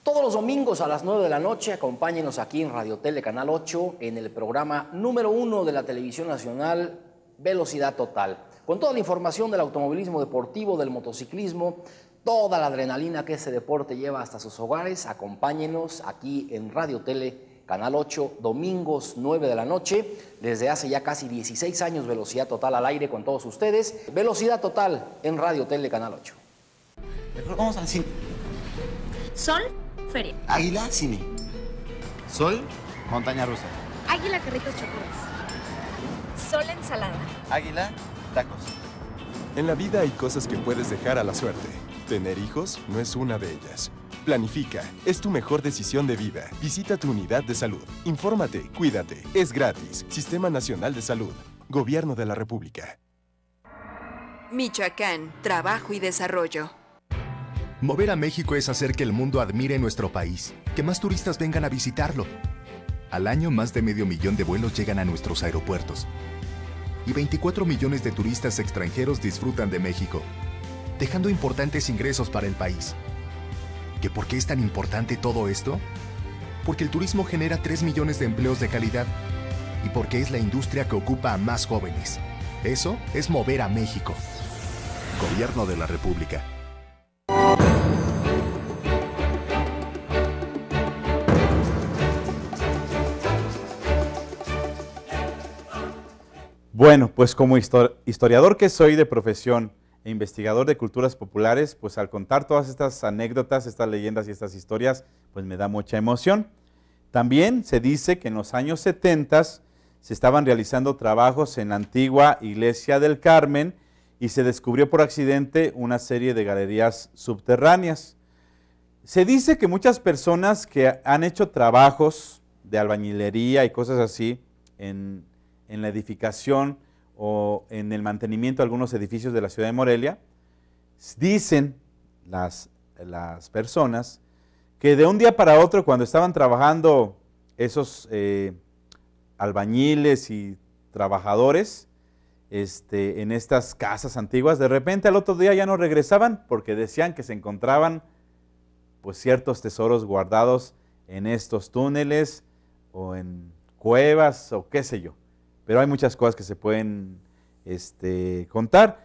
Todos los domingos a las 9 de la noche, acompáñenos aquí en Radio Tele Canal 8 en el programa número 1 de la televisión nacional, Velocidad Total. Con toda la información del automovilismo deportivo, del motociclismo, toda la adrenalina que ese deporte lleva hasta sus hogares, acompáñenos aquí en Radio Tele Canal 8, domingos 9 de la noche. Desde hace ya casi 16 años, Velocidad Total al aire con todos ustedes. Velocidad Total en Radio Tele Canal 8. Vamos al cine. Sol, feria. Águila, cine. Sol, montaña rusa. Águila, carritos chocolate. Sol, ensalada. Águila, tacos. En la vida hay cosas que puedes dejar a la suerte. Tener hijos no es una de ellas. Planifica, es tu mejor decisión de vida. Visita tu unidad de salud. Infórmate, cuídate, es gratis. Sistema Nacional de Salud. Gobierno de la República. Michoacán, trabajo y desarrollo. Mover a México es hacer que el mundo admire nuestro país, que más turistas vengan a visitarlo. Al año, más de 500,000 de vuelos llegan a nuestros aeropuertos. Y 24 millones de turistas extranjeros disfrutan de México, dejando importantes ingresos para el país. ¿Que por qué es tan importante todo esto? Porque el turismo genera 3 millones de empleos de calidad y porque es la industria que ocupa a más jóvenes. Eso es mover a México. Gobierno de la República. Bueno, pues como historiador que soy de profesión e investigador de culturas populares, pues al contar todas estas anécdotas, estas leyendas y estas historias, pues me da mucha emoción. También se dice que en los años 70 se estaban realizando trabajos en la antigua Iglesia del Carmen y se descubrió por accidente una serie de galerías subterráneas. Se dice que muchas personas que han hecho trabajos de albañilería y cosas así en la edificación o en el mantenimiento de algunos edificios de la ciudad de Morelia, dicen las personas que de un día para otro, cuando estaban trabajando esos albañiles y trabajadores en estas casas antiguas, de repente al otro día ya no regresaban porque decían que se encontraban pues ciertos tesoros guardados en estos túneles o en cuevas o qué sé yo. Pero hay muchas cosas que se pueden contar.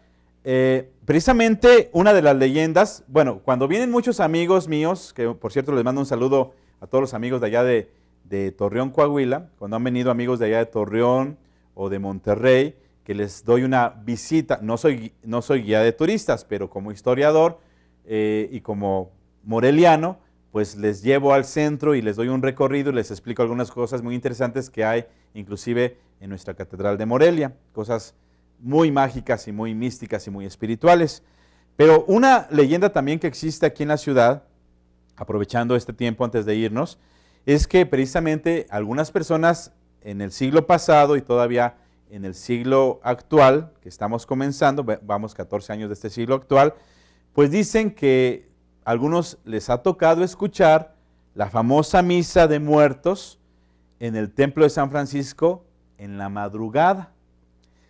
Precisamente una de las leyendas, bueno, cuando vienen muchos amigos míos, que por cierto les mando un saludo a todos los amigos de allá de Torreón, Coahuila, cuando han venido amigos de allá de Torreón o de Monterrey, que les doy una visita, no soy guía de turistas, pero como historiador y como moreliano, pues les llevo al centro y les doy un recorrido y les explico algunas cosas muy interesantes que hay, inclusive en nuestra Catedral de Morelia, cosas muy mágicas y muy místicas y muy espirituales. Pero una leyenda también que existe aquí en la ciudad aprovechando este tiempo antes de irnos, es que precisamente algunas personas en el siglo pasado y todavía en el siglo actual, que estamos comenzando, vamos 14 años de este siglo actual, pues dicen que a algunos les ha tocado escuchar la famosa misa de muertos en el templo de San Francisco en la madrugada.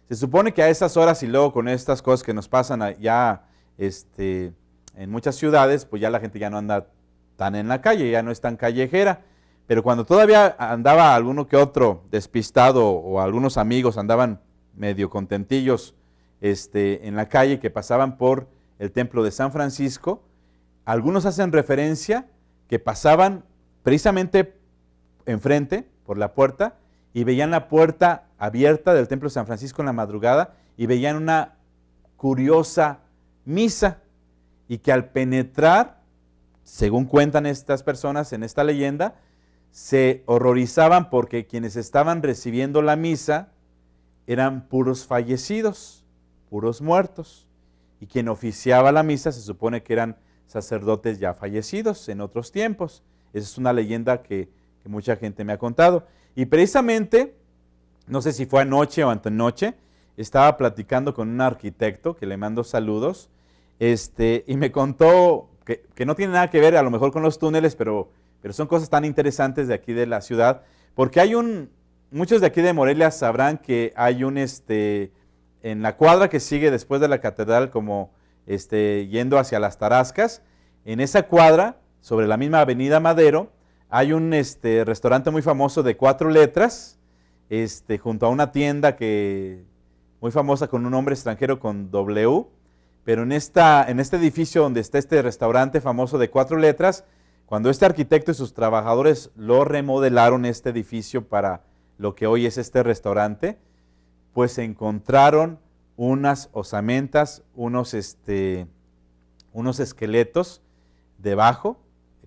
Se supone que a esas horas y luego con estas cosas que nos pasan ya en muchas ciudades, pues ya la gente ya no anda tan en la calle, ya no es tan callejera. Pero cuando todavía andaba alguno que otro despistado o algunos amigos andaban medio contentillos en la calle que pasaban por el templo de San Francisco, algunos hacen referencia que pasaban precisamente enfrente, por la puerta, y veían la puerta abierta del templo de San Francisco en la madrugada y veían una curiosa misa, y que al penetrar, según cuentan estas personas en esta leyenda, se horrorizaban porque quienes estaban recibiendo la misa eran puros fallecidos, puros muertos, y quien oficiaba la misa se supone que eran sacerdotes ya fallecidos en otros tiempos. Esa es una leyenda que mucha gente me ha contado. Y precisamente, no sé si fue anoche o antenoche, estaba platicando con un arquitecto, que le mando saludos, y me contó que no tiene nada que ver a lo mejor con los túneles, pero son cosas tan interesantes de aquí de la ciudad, porque hay muchos de aquí de Morelia sabrán que hay en la cuadra que sigue después de la catedral, como yendo hacia las Tarascas, en esa cuadra, sobre la misma avenida Madero, hay un restaurante muy famoso de 4 letras, junto a una tienda muy famosa con un nombre extranjero con W, pero en este edificio donde está este restaurante famoso de 4 letras, cuando este arquitecto y sus trabajadores lo remodelaron este edificio para lo que hoy es este restaurante, pues se encontraron unas osamentas, unos esqueletos debajo,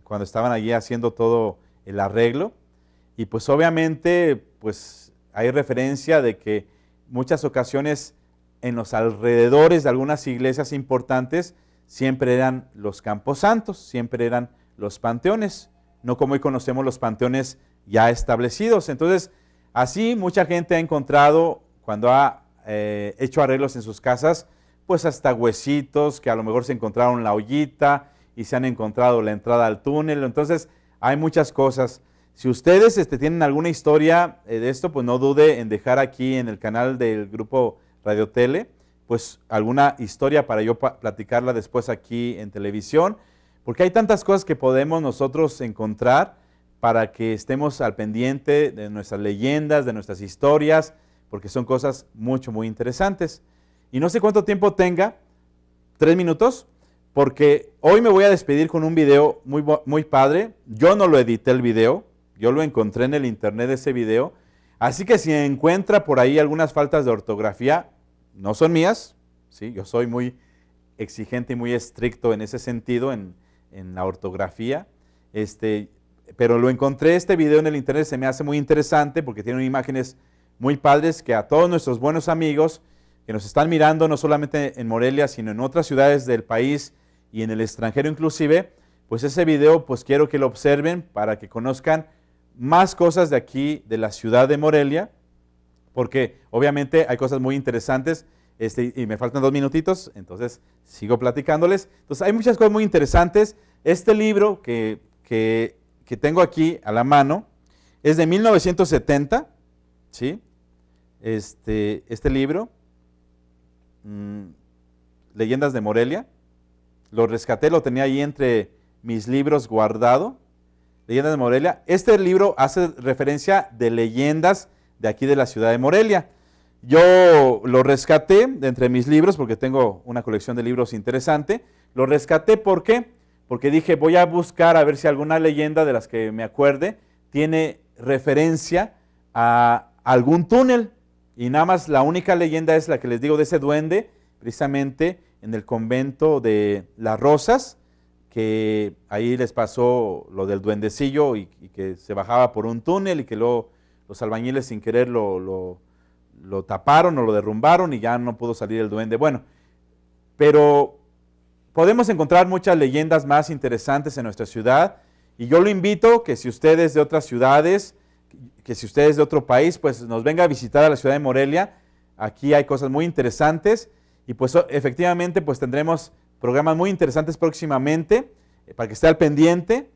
cuando estaban allí haciendo todo el arreglo, y pues obviamente pues hay referencia de que muchas ocasiones en los alrededores de algunas iglesias importantes siempre eran los camposantos, siempre eran los panteones, no como hoy conocemos los panteones ya establecidos. Entonces, así mucha gente ha encontrado, cuando ha hecho arreglos en sus casas, pues hasta huesitos, que a lo mejor se encontraron la ollita y se han encontrado la entrada al túnel. Entonces, hay muchas cosas. Si ustedes tienen alguna historia de esto, pues no dude en dejar aquí en el canal del grupo Radio Tele, pues alguna historia para yo platicarla después aquí en televisión, porque hay tantas cosas que podemos nosotros encontrar para que estemos al pendiente de nuestras leyendas, de nuestras historias, porque son cosas muy interesantes. Y no sé cuánto tiempo tenga, 3 minutos, porque hoy me voy a despedir con un video muy padre. Yo no lo edité el video, yo lo encontré en el internet ese video, así que si encuentra por ahí algunas faltas de ortografía, no son mías, ¿sí? Yo soy muy exigente y muy estricto en ese sentido, en la ortografía, pero lo encontré este video en el internet, se me hace muy interesante porque tiene imágenes muy padres que a todos nuestros buenos amigos que nos están mirando, no solamente en Morelia, sino en otras ciudades del país y en el extranjero inclusive, pues ese video pues quiero que lo observen para que conozcan más cosas de aquí, de la ciudad de Morelia, porque obviamente hay cosas muy interesantes, y me faltan 2 minutitos, entonces sigo platicándoles. Entonces hay muchas cosas muy interesantes. Este libro que tengo aquí a la mano es de 1970, ¿sí? Este libro, Leyendas de Morelia, lo rescaté, lo tenía ahí entre mis libros guardado, Leyendas de Morelia. Este libro hace referencia de leyendas de aquí de la ciudad de Morelia. Yo lo rescaté de entre mis libros porque tengo una colección de libros interesante. Lo rescaté, ¿por qué? Porque dije, voy a buscar a ver si alguna leyenda de las que me acuerde tiene referencia a algún túnel. Y nada más la única leyenda es la que les digo de ese duende, precisamente en el convento de Las Rosas, que ahí les pasó lo del duendecillo y que se bajaba por un túnel y que luego los albañiles sin querer lo taparon o lo derrumbaron y ya no pudo salir el duende. Bueno, pero podemos encontrar muchas leyendas más interesantes en nuestra ciudad y yo lo invito que si usted es de otras ciudades, que si usted es de otro país, pues nos venga a visitar a la ciudad de Morelia. Aquí hay cosas muy interesantes y pues efectivamente pues tendremos programas muy interesantes próximamente para que esté al pendiente,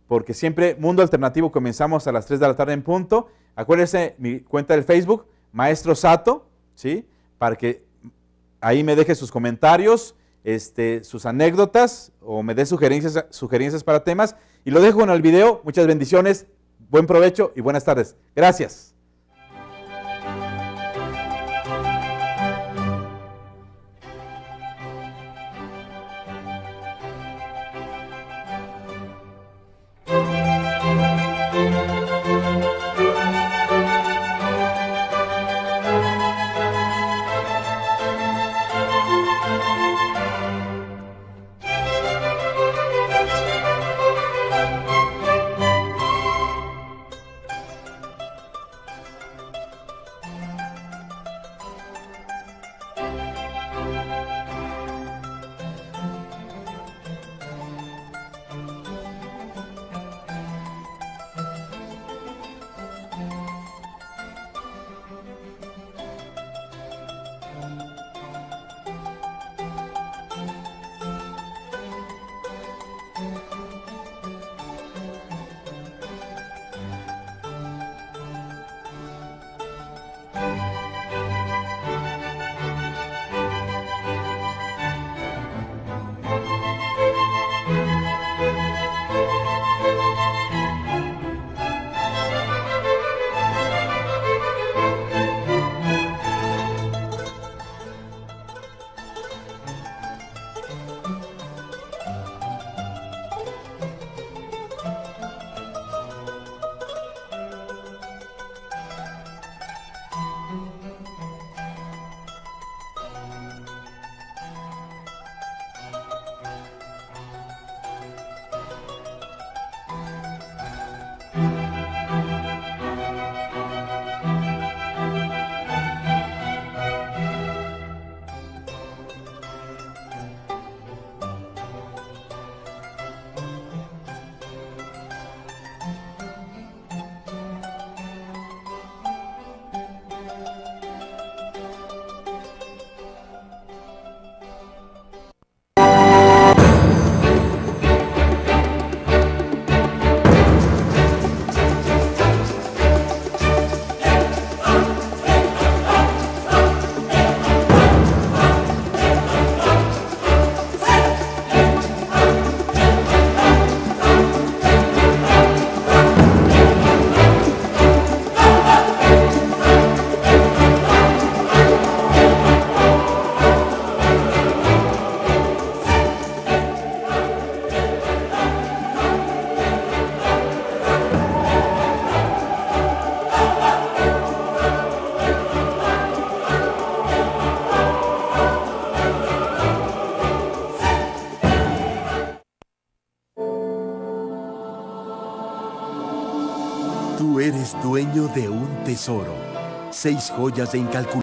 porque siempre Mundo Alternativo comenzamos a las 3 de la tarde en punto. Acuérdese mi cuenta del Facebook, Maestro Sato, ¿sí? Para que ahí me deje sus comentarios, sus anécdotas o me dé sugerencias para temas. Y lo dejo en el video. Muchas bendiciones, buen provecho y buenas tardes. Gracias. Tú eres dueño de un tesoro, 6 joyas de incalculable